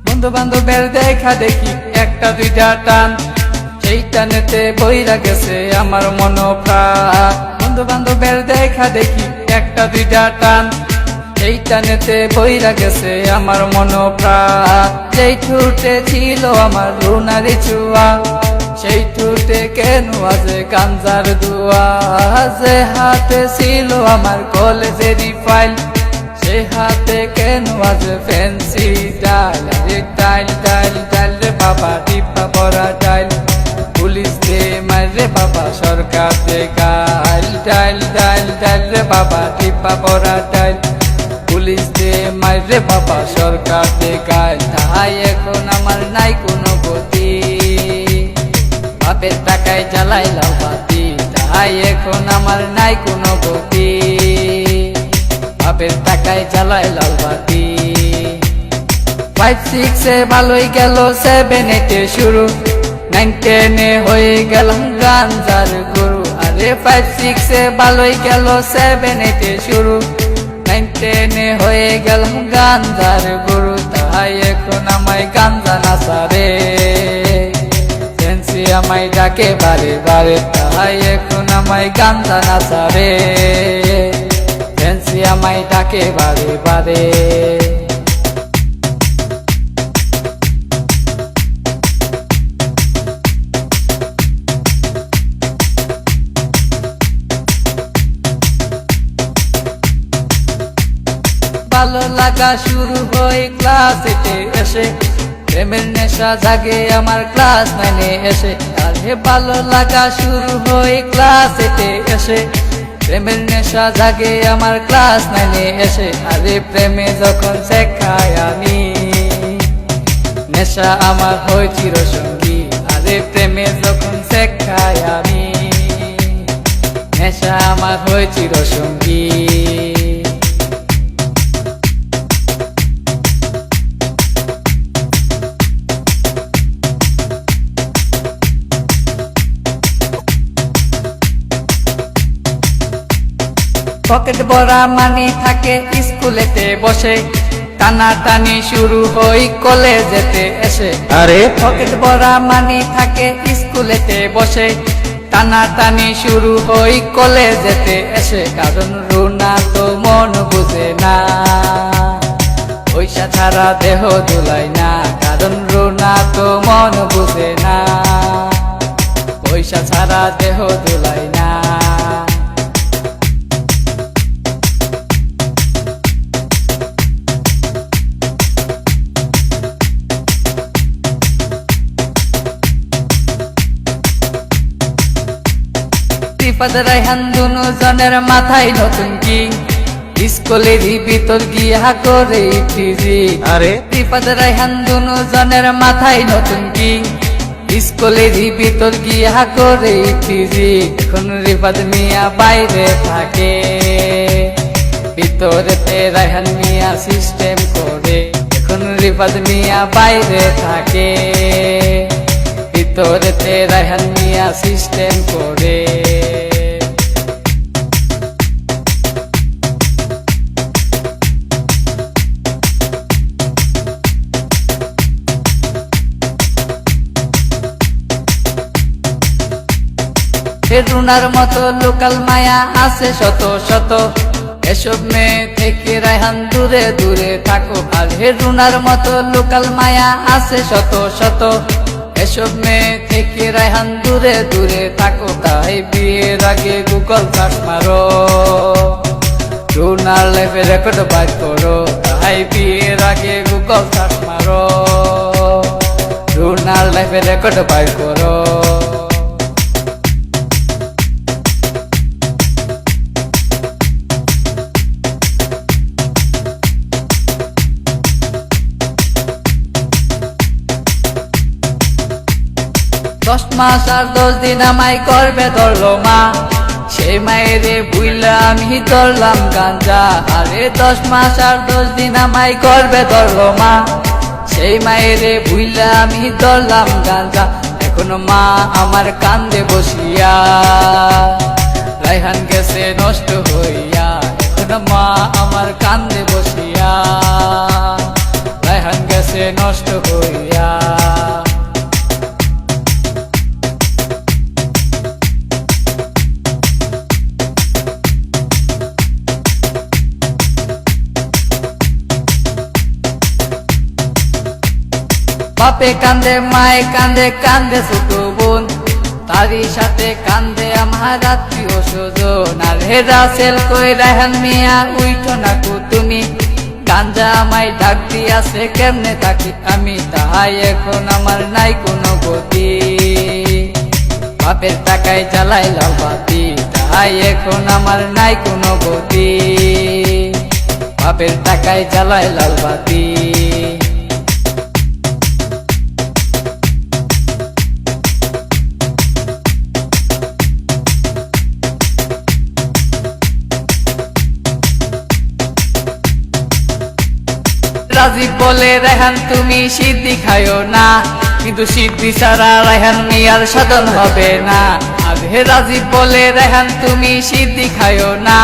বন্ধু বান্ধবের দেখা দেখি একটা দুইটা টান, সেই টানেতে বইরা গেছে আমার মন প্রাণ। বন্ধু বান্ধবের দেখা দেখি একটা দুইটা টান, সেই টানেতে বইরা গেছে আমার মন প্রাণ। যেই ঠুটে ছিল আমার রুনারি চুয়া, সেই ঠুটে কেন আজে গাঞ্জার দুয়া। যে হাতে ছিল আমার কলেজেরই ফাইল, সে হাতে কেন আজ ফ্যান্সি ডাইল। আরে ডাইল ডাইল ডাইল রে বাবা, টিপা পরা ডাইল। পুলিশ দে মারে বাবা, সরকার দে গাইল। ডাইল ডাইল ডাইল রে বাবা, টিপা পরা ডাইল। পুলিশ দে মারে বাবা, সরকার দে গাইল। তাই এখন আমার নাই কোনো গতি, বাপের টাকায় জ্বালাইলাম বাতি। তাই এখন আমার নাই কোনো গতি, বাপের টাকায় জ্বালায় লাল বাতি। 5-6 ভালোই গেল, 7-8 শুরু, 9-10 হয়ে গেলাম গাঞ্জার গুরু। আরে 5-6 ভালোই গেল, 7-8 শুরু, 9-10 হয়ে গেলাম গাঞ্জার গুরু। তাই এখন আমায় গাঞ্জা নাচারে, ফ্যান্সি আমায় ডাকে বারে বারে। তাই এখন আমায় গাঞ্জা নাচারে, ফ্যান্সি আমায় ডাকে বারে বারে। ভালো লাগা শুরু হয় ক্লাস 8 এসে, প্রেমের নেশা জাগে আমার ক্লাস 9 এসে। আরে ভালো লাগা শুরু হয় ক্লাস 8 এসে, প্রেমের নেশা জাগে আমার ক্লাস 9 এসে। আরে প্রেমে যখন শেখাই আমি, নেশা আমার হয় চিরসঙ্গী। আরে প্রেমে যখন শেখাই আমি, নেশা আমার হয় চিরসঙ্গী। পকেট ভরা মানি থাকে স্কুলেতে বসে, টানা টানি শুরু হই কলেজেতে এসে। আরে পকেট ভরা মানি থাকে স্কুলেতে বসে, টানা টানি শুরু হই কলেজেতে এসে। কারণ রুনা তো মন বুঝে না, পয়সা ছাড়া দেহ দুলাই না। কারণ রুনা তো মন বুঝে না, পয়সা ছাড়া দেহ দুলাই না। রিফাত রায়হান দুজনের মাথায় নতুন কিং, স্কুলেরই ভিতর গিয়া করে টিজি। আরে রিফাত রায়হান দুজনের মাথায় নতুন কিং, স্কুলেরই ভিতর গিয়া করে টিজি। এখন রিফাত মিয়া বাইরে থাকে, ভিতরেতে রায়হান মিয়া সিস্টেম করে। এখন রিফাত মিয়া বাইরে থাকে, ভিতরেতে রায়হান মিয়া সিস্টেম করে। রুনার মতো লোকাল মায়া আছে শত শত, এসব মেয়ে থেকে রায়হান দূরে দূরে থাকো। আর রুনার মতো লোকাল মায়া আছে শত শত, এসব মেয়ে থেকে রায়হান দূরে দূরে থাকো। তাই বিয়ের আগে গুগল সার্চ মারো, রুনার লাইফে রেকর্ড বাইর করো। তাই বিয়ের আগে গুগল সার্চ মারো, রুনার লাইফে রেকর্ড বাইর করো। 10 মাস আর 10 দিন আমায় করবে ধরলো মা, সেই মায়েরে বুইলা আমি ধরলাম গাঞ্জা। আরে 10 মাস আর 10 দিন আমায় করবে ধরলো মা, সেই মায়েরে বুইলা আমি ধরলাম গাঞ্জা। এখনো মা আমার কান্দে বসিয়া, রায়হান গেছে নষ্ট হইয়া। এখনো মা আমার কান্দে বসিয়া, রায়হান গেছে নষ্ট হইয়া। বাপে কান্দে মায়ে কান্দে, কান্দে ছোট বোন, তারই সাথে কান্দে আমার আত্মীয় স্বজন। আর হে রাসেল কই রায়হান মিয়া উইঠো না কো তুমি, গাঞ্জা আমায় ডাক দিয়াছে কেমনে থাকি আমি, তাহাই এখন আমার নাই কোনো গতি। বাপের টাকায় জ্বালাই লাল বাতি, তাহাই এখন আমার নাই কোনো গতি। বাপের টাকায় জ্বালাই লাল বাতি। রাজীব বলে রায়হান তুমি সিদ্ধি খাইও না, কিন্তু সিদ্ধি ছাড়া রায়হান মিয়ার সাধন হবে না। আরে রাজীব বলে রায়হান তুমি সিদ্ধি খাইও না,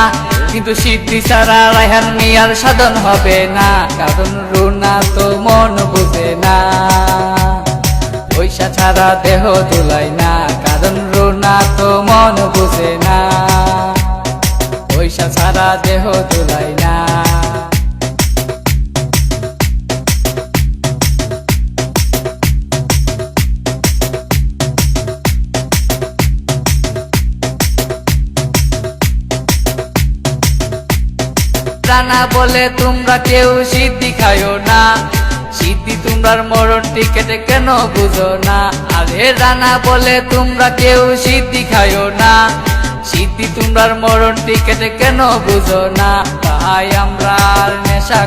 কিন্তু সিদ্ধি ছাড়া রায়হান মিয়ার সাধন হবে না। কারণ রুনা তো মন বুঝে না, পয়সা ছাড়া দেহ দুলাই না। কারণ রুনা তো মন বুঝে না, পয়সা ছাড়া দেহ দুলাই না। রানা বলে তোমরা কেউ সিদ্ধি খাইও না, সিদ্ধি তোমরার মরণ টিকেটে কেন বুঝো না। আরে রানা বলে তোমরা কেউ সিদ্ধি খাইও না, সিদ্ধি তোমরার মরণ টিকেটে কেন বুঝো না। তাই আমরা আর নেশা